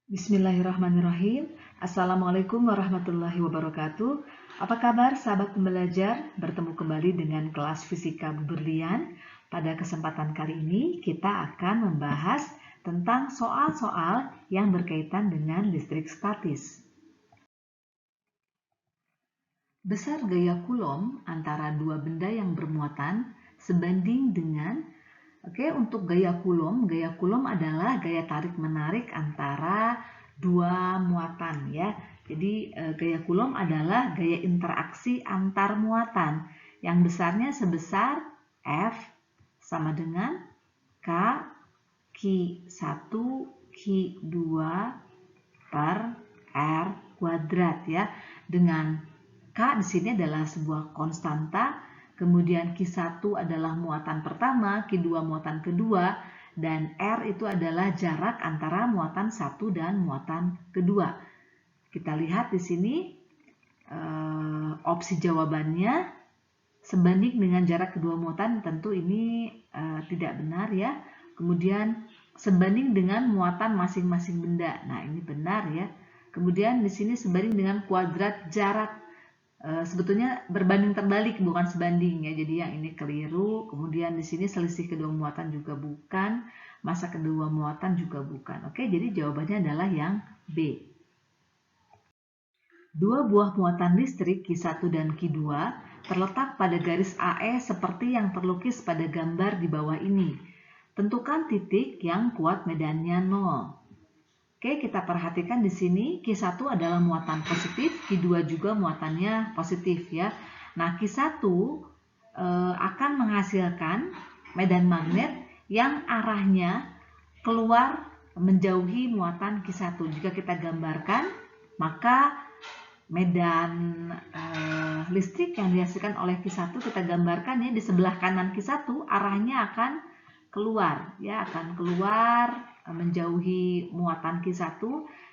Bismillahirrahmanirrahim. Assalamualaikum warahmatullahi wabarakatuh. Apa kabar sahabat pembelajar? Bertemu kembali dengan kelas Fisika Bu Berlian. Pada kesempatan kali ini kita akan membahas tentang soal-soal yang berkaitan dengan listrik statis. Besar gaya Coulomb antara dua benda yang bermuatan sebanding dengan untuk gaya Coulomb adalah gaya tarik-menarik antara dua muatan ya. Jadi gaya Coulomb adalah gaya interaksi antar muatan yang besarnya sebesar F sama dengan K Q1 Q2 per R kuadrat ya. Dengan K di sini adalah sebuah konstanta. Kemudian Q1 adalah muatan pertama, Q2 muatan kedua, dan R itu adalah jarak antara muatan satu dan muatan kedua. Kita lihat di sini opsi jawabannya sebanding dengan jarak kedua muatan, tentu ini tidak benar ya. Kemudian sebanding dengan muatan masing-masing benda. Nah, ini benar ya. Kemudian di sini sebanding dengan kuadrat jarak. Sebetulnya berbanding terbalik, bukan sebanding ya. Jadi yang ini keliru. Kemudian di sini selisih kedua muatan juga bukan, massa kedua muatan juga bukan. Oke, jadi jawabannya adalah yang B. Dua buah muatan listrik Q1 dan Q2 terletak pada garis AE seperti yang terlukis pada gambar di bawah ini. Tentukan titik yang kuat medannya 0. Oke, kita perhatikan di sini Q1 adalah muatan positif, Q2 juga muatannya positif ya. Nah, Q1 akan menghasilkan medan magnet yang arahnya keluar menjauhi muatan Q1. Jika kita gambarkan, maka medan listrik yang dihasilkan oleh Q1 kita gambarkan ya, di sebelah kanan Q1 arahnya akan keluar ya, akan keluar menjauhi muatan Q1.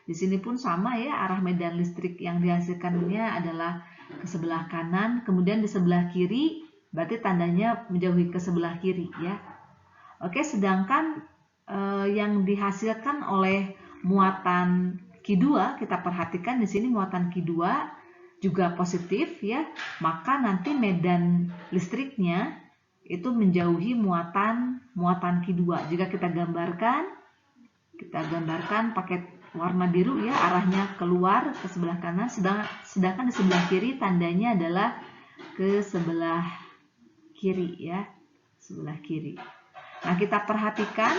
Di sini pun sama ya, arah medan listrik yang dihasilkannya adalah ke sebelah kanan, kemudian di sebelah kiri berarti tandanya menjauhi ke sebelah kiri ya. Oke, sedangkan yang dihasilkan oleh muatan Q2, kita perhatikan di sini muatan Q2 juga positif ya, maka nanti medan listriknya itu menjauhi muatan Q2. Jika kita gambarkan pakai warna biru ya, arahnya keluar ke sebelah kanan, sedangkan di sebelah kiri tandanya adalah ke sebelah kiri ya, sebelah kiri. Nah, kita perhatikan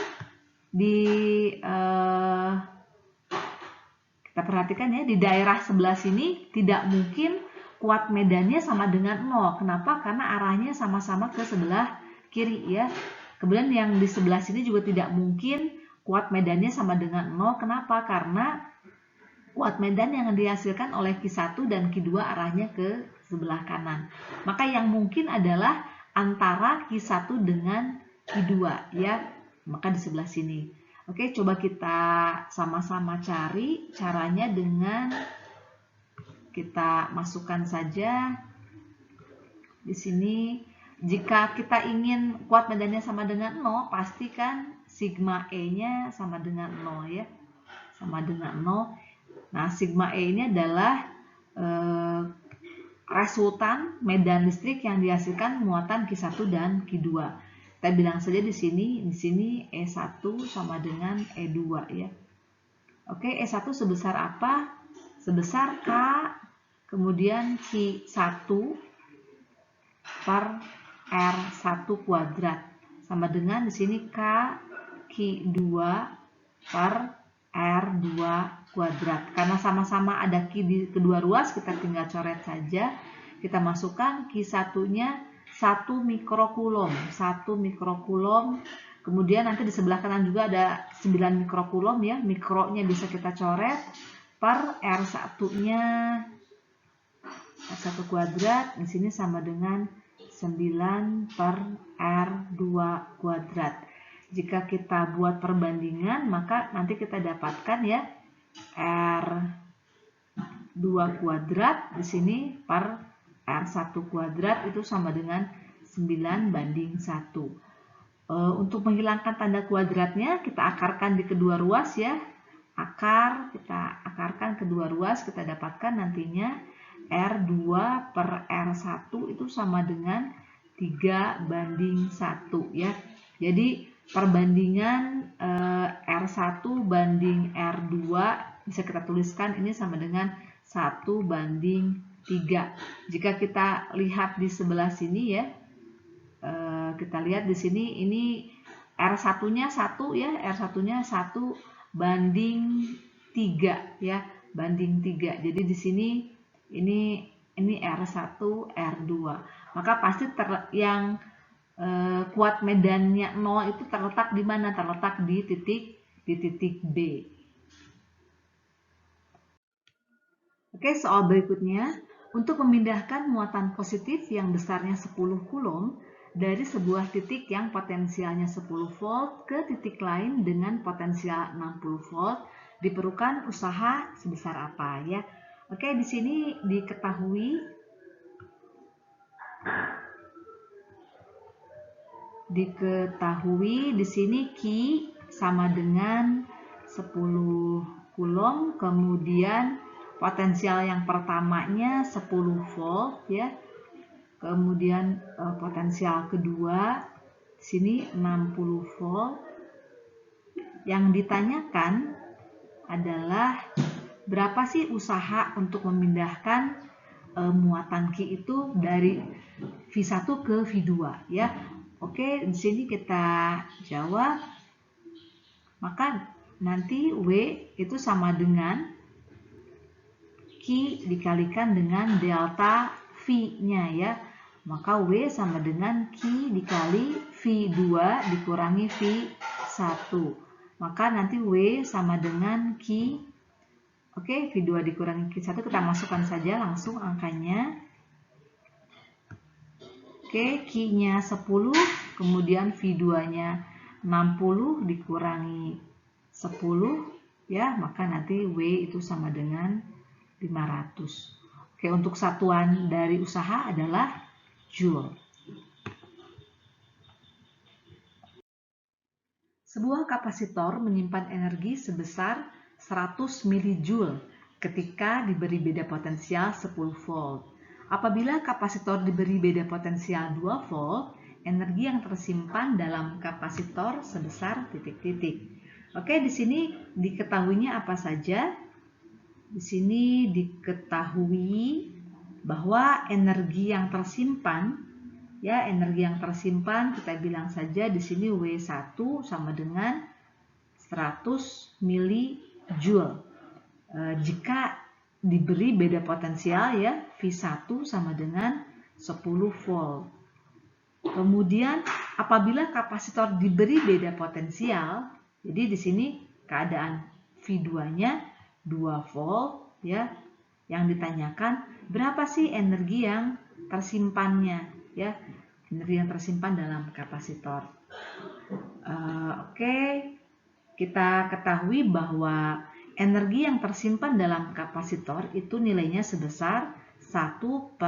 ya, di daerah sebelah sini tidak mungkin kuat medannya sama dengan 0. Kenapa? Karena arahnya sama-sama ke sebelah kiri ya. Kemudian yang di sebelah sini juga tidak mungkin kuat medannya sama dengan 0. Kenapa? Karena kuat medan yang dihasilkan oleh Q1 dan Q2 arahnya ke sebelah kanan. Maka yang mungkin adalah antara Q1 dengan Q2 ya. Maka di sebelah sini. Oke, coba kita sama-sama cari caranya dengan kita masukkan saja di sini. Jika kita ingin kuat medannya sama dengan 0, pastikan sigma E-nya sama dengan 0 ya. Sama dengan 0. Nah, sigma E ini adalah resultan medan listrik yang dihasilkan muatan Q1 dan Q2. Kita bilang saja di sini E1 sama dengan E2 ya. Oke, E1 sebesar apa? Sebesar K kemudian Q1 per R1 kuadrat sama dengan di sini K Q2 per R2 kuadrat. Karena sama-sama ada Q di kedua ruas, kita tinggal coret saja. Kita masukkan Q1-nya 1 mikrocoulomb. Kemudian nanti di sebelah kanan juga ada 9 mikrocoulomb ya. Mikronya bisa kita coret per R1-nya R1 kuadrat. Di sini sama dengan 9 per R2 kuadrat. Jika kita buat perbandingan, maka nanti kita dapatkan ya R2 kuadrat di sini per R1 kuadrat itu sama dengan 9:1. Untuk menghilangkan tanda kuadratnya, kita akarkan di kedua ruas ya. kita akarkan kedua ruas, kita dapatkan nantinya R2 per R1 itu sama dengan 3:1 ya. Jadi perbandingan R1 banding R2 bisa kita tuliskan ini sama dengan 1:3. Jika kita lihat di sebelah sini ya, kita lihat di sini ini R1-nya 1 ya, R1-nya 1:3 ya, banding 3. Jadi di sini ini R1, R2. Maka pasti yang kuat medannya 0 itu terletak di mana? Terletak di titik B. Oke, soal berikutnya. Untuk memindahkan muatan positif yang besarnya 10 Coulomb dari sebuah titik yang potensialnya 10 volt ke titik lain dengan potensial 60 volt, diperlukan usaha sebesar apa ya? Oke, di sini diketahui di sini Q sama dengan 10 Coulomb, kemudian potensial yang pertamanya 10 volt ya. Kemudian potensial kedua di sini 60 volt. Yang ditanyakan adalah berapa sih usaha untuk memindahkan muatan Q itu dari V1 ke V2 ya. Oke, di sini kita jawab. Maka nanti W itu sama dengan Q dikalikan dengan delta V-nya ya. Maka W sama dengan Q dikali V2 dikurangi V1. Maka nanti W sama dengan Q. Oke, V2 dikurangi Q1 kita masukkan saja langsung angkanya. Oke, Q-nya 10, kemudian V2-nya 60 dikurangi 10 ya, maka nanti W itu sama dengan 500. Oke, untuk satuan dari usaha adalah Joule. Sebuah kapasitor menyimpan energi sebesar 100 mJ ketika diberi beda potensial 10 volt. Apabila kapasitor diberi beda potensial 2 volt, energi yang tersimpan dalam kapasitor sebesar titik-titik. Oke, di sini diketahuinya apa saja? Di sini diketahui bahwa energi yang tersimpan ya, energi yang tersimpan kita bilang saja di sini W1 sama dengan 100 mJ. Jika diberi beda potensial ya, V1 sama dengan 10 volt. Kemudian apabila kapasitor diberi beda potensial, jadi di sini keadaan V2-nya 2 volt ya. Yang ditanyakan berapa sih energi yang tersimpannya ya, energi yang tersimpan dalam kapasitor. Oke, kita ketahui bahwa energi yang tersimpan dalam kapasitor itu nilainya sebesar 1/2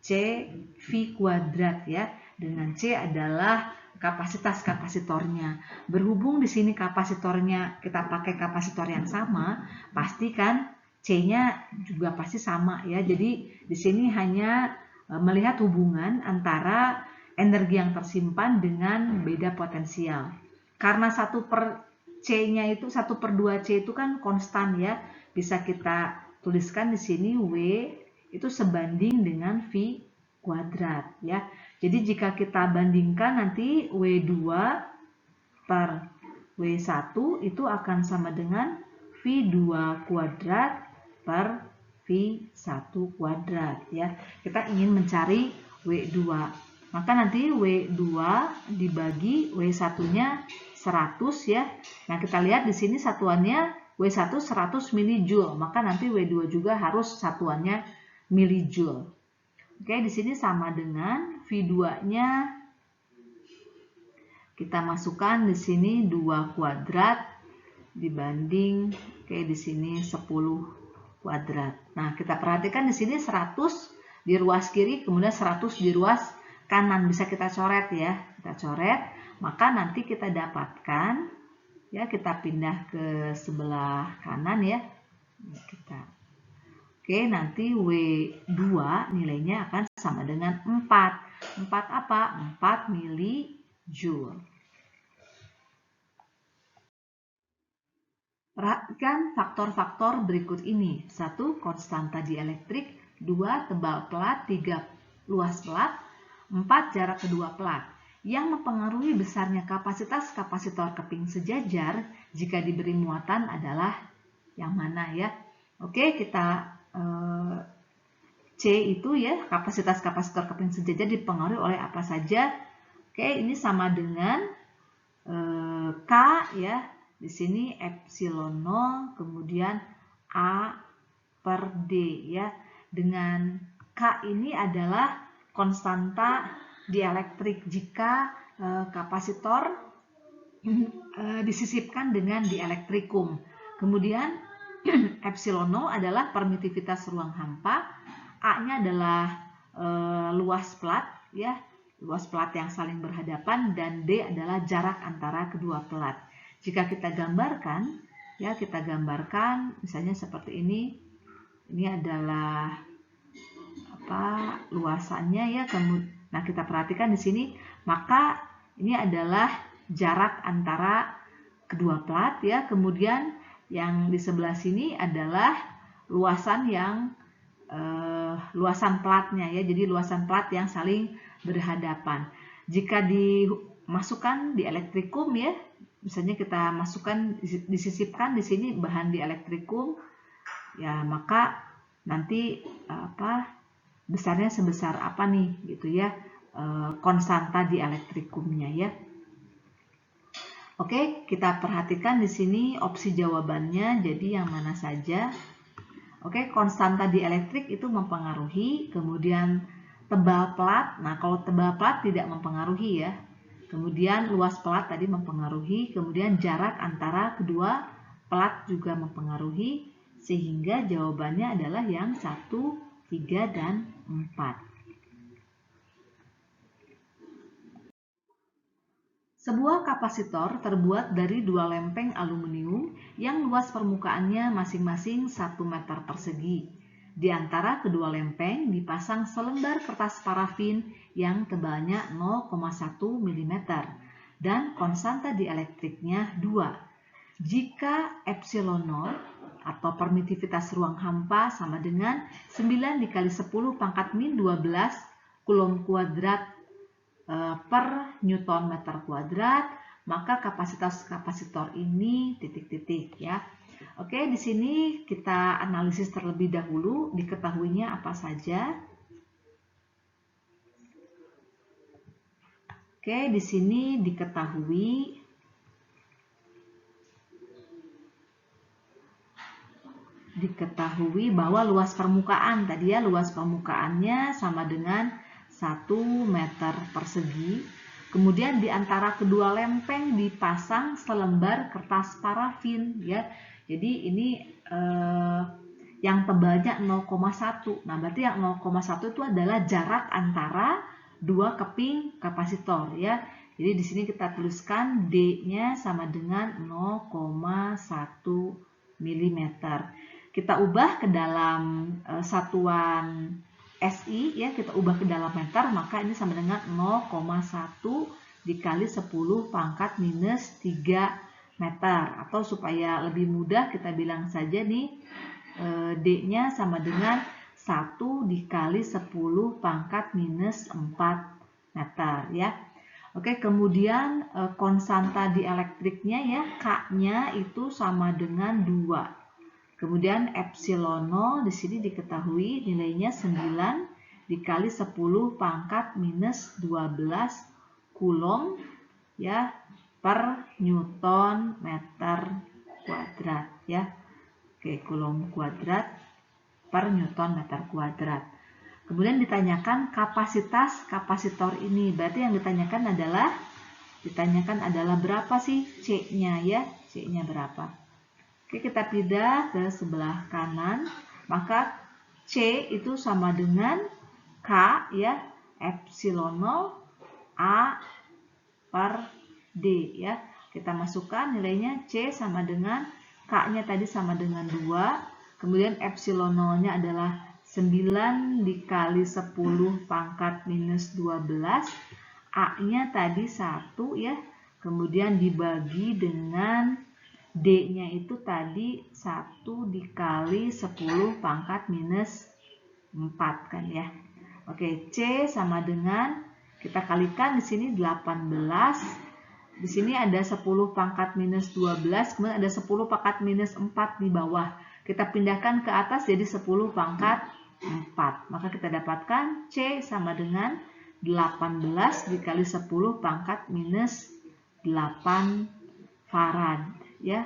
CV² ya, dengan C adalah kapasitas kapasitornya. Berhubung di sini kapasitornya kita pakai kapasitor yang sama, pastikan C-nya juga pasti sama ya. Jadi di sini hanya melihat hubungan antara energi yang tersimpan dengan beda potensial. Karena 1/C-nya itu 1/2C itu kan konstan ya. Bisa kita tuliskan di sini W itu sebanding dengan V² ya. Jadi jika kita bandingkan nanti W2 per W1 itu akan sama dengan V2² per V1² ya. Kita ingin mencari W2. Maka nanti W2 dibagi W1-nya 100 ya. Nah, kita lihat di sini satuannya W1 100 mJ, maka nanti W2 juga harus satuannya milijoule. Oke, di sini sama dengan V2-nya kita masukkan di sini 2² dibanding di sini 10². Nah, kita perhatikan di sini 100 di ruas kiri, kemudian 100 di ruas kanan. Bisa kita coret ya. Kita coret, maka nanti kita dapatkan Ya, kita pindah ke sebelah kanan ya. Oke, nanti W2 nilainya akan sama dengan 4. 4 apa? 4 milijoule. Perhatikan faktor-faktor berikut ini. 1. Konstanta dielektrik. 2. Tebal pelat. 3. Luas pelat. 4. Jarak kedua pelat. Yang mempengaruhi besarnya kapasitas kapasitor keping sejajar jika diberi muatan adalah yang mana ya? Oke, kita C itu ya, kapasitas kapasitor keping sejajar dipengaruhi oleh apa saja? Oke, ini sama dengan K ya. Di sini epsilon 0 kemudian A per D ya. Dengan K ini adalah konstanta dielektrik jika kapasitor disisipkan dengan dielektrikum. Kemudian epsilon 0 adalah permitivitas ruang hampa, A-nya adalah luas pelat ya, luas pelat yang saling berhadapan, dan D adalah jarak antara kedua pelat. Jika kita gambarkan ya, kita gambarkan misalnya seperti ini. Ini adalah luasannya ya. Nah, kita perhatikan di sini, maka ini adalah jarak antara kedua pelat ya. Kemudian yang di sebelah sini adalah luasan yang luasan pelatnya ya. Jadi luasan pelat yang saling berhadapan. Jika dimasukkan di elektrikum ya, misalnya kita masukkan, disisipkan di sini bahan di elektrikum ya, maka nanti besarnya sebesar apa nih gitu ya, konstanta dielektrikumnya ya. Oke, kita perhatikan di sini opsi jawabannya, jadi yang mana saja. Oke, konstanta dielektrik itu mempengaruhi, kemudian tebal pelat. Nah, kalau tebal pelat tidak mempengaruhi ya. Kemudian luas pelat tadi mempengaruhi, kemudian jarak antara kedua pelat juga mempengaruhi, sehingga jawabannya adalah yang 1, 3, dan 4. Sebuah kapasitor terbuat dari dua lempeng aluminium yang luas permukaannya masing-masing 1 meter persegi. Di antara kedua lempeng dipasang selembar kertas parafin yang tebalnya 0,1 mm dan konstanta dielektriknya 2. Jika epsilon 0 atau permitivitas ruang hampa sama dengan 9 dikali 10 pangkat min 12 Coulomb kuadrat per Newton meter kuadrat, maka kapasitas kapasitor ini titik-titik ya. Oke, di sini kita analisis terlebih dahulu, diketahuinya apa saja. Oke, di sini diketahui bahwa luas permukaan tadi ya, luas permukaannya sama dengan 1 meter persegi. Kemudian di antara kedua lempeng dipasang selembar kertas parafin ya. Jadi ini yang tebalnya 0,1. Nah, berarti yang 0,1 itu adalah jarak antara dua keping kapasitor ya. Jadi di sini kita tuliskan D-nya sama dengan 0,1 mm. Kita ubah ke dalam satuan SI ya, kita ubah ke dalam meter, maka ini sama dengan 0,1 dikali 10 pangkat minus 3 meter. Atau supaya lebih mudah kita bilang saja nih D-nya sama dengan 1 dikali 10 pangkat minus 4 meter ya. Oke, kemudian konstanta dielektriknya ya, K-nya itu sama dengan 2. Kemudian epsilon 0 di sini diketahui nilainya 9 dikali 10 pangkat minus 12 Coulomb ya per Newton meter kuadrat ya. Oke, Coulomb kuadrat per Newton meter kuadrat. Kemudian ditanyakan kapasitas kapasitor ini. Berarti yang ditanyakan adalah berapa sih C-nya ya? C-nya berapa? Oke, kita pindah ke sebelah kanan, maka C itu sama dengan K ya, epsilon 0 A per D ya. Kita masukkan nilainya C sama dengan K-nya tadi sama dengan 2. Kemudian epsilon 0-nya adalah 9 dikali 10 pangkat minus 12. A-nya tadi 1 ya. Kemudian dibagi dengan D-nya itu tadi 1 dikali 10 pangkat minus 4 kan ya. Oke, C sama dengan, kita kalikan di sini 18. Di sini ada 10 pangkat minus 12, kemudian ada 10 pangkat minus 4 di bawah. Kita pindahkan ke atas jadi 10 pangkat 4. Maka kita dapatkan C sama dengan 18 dikali 10 pangkat minus 8 farad. Ya.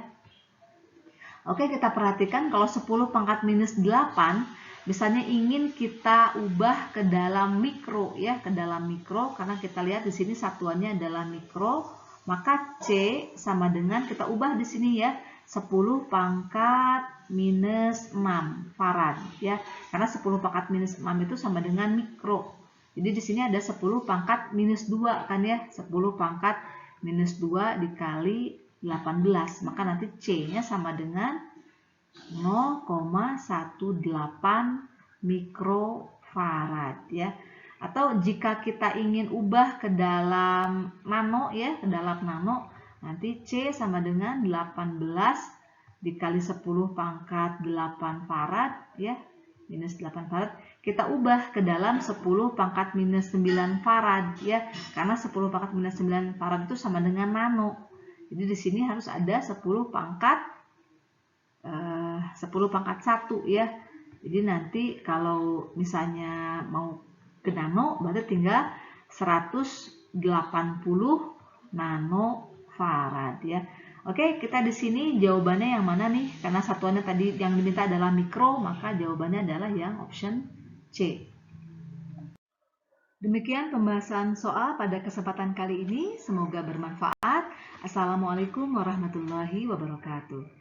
Oke, kita perhatikan kalau 10 pangkat minus 8, misalnya ingin kita ubah ke dalam mikro ya, ke dalam mikro, karena kita lihat di sini satuannya adalah mikro. Maka C sama dengan, kita ubah di sini ya, 10 pangkat minus 6 farad ya. Karena 10 pangkat minus 6 itu sama dengan mikro. Jadi di sini ada 10 pangkat minus 2 kan ya. 10 pangkat minus 2 dikali 18. Maka nanti C-nya sama dengan 0,18 mikrofarad ya. Atau jika kita ingin ubah ke dalam nano ya, ke dalam nano, nanti C sama dengan 18 dikali 10 pangkat 8 farad ya, minus 8 farad. Kita ubah ke dalam 10 pangkat minus 9 farad ya, karena 10 pangkat minus 9 farad itu sama dengan nano. Jadi di sini harus ada 10 pangkat 1 ya. Jadi nanti kalau misalnya mau ke nano, berarti tinggal 180 nanofarad ya. Oke, kita di sini jawabannya yang mana nih? Karena satuannya tadi yang diminta adalah mikro, maka jawabannya adalah yang option C. Demikian pembahasan soal pada kesempatan kali ini. Semoga bermanfaat. Assalamualaikum warahmatullahi wabarakatuh.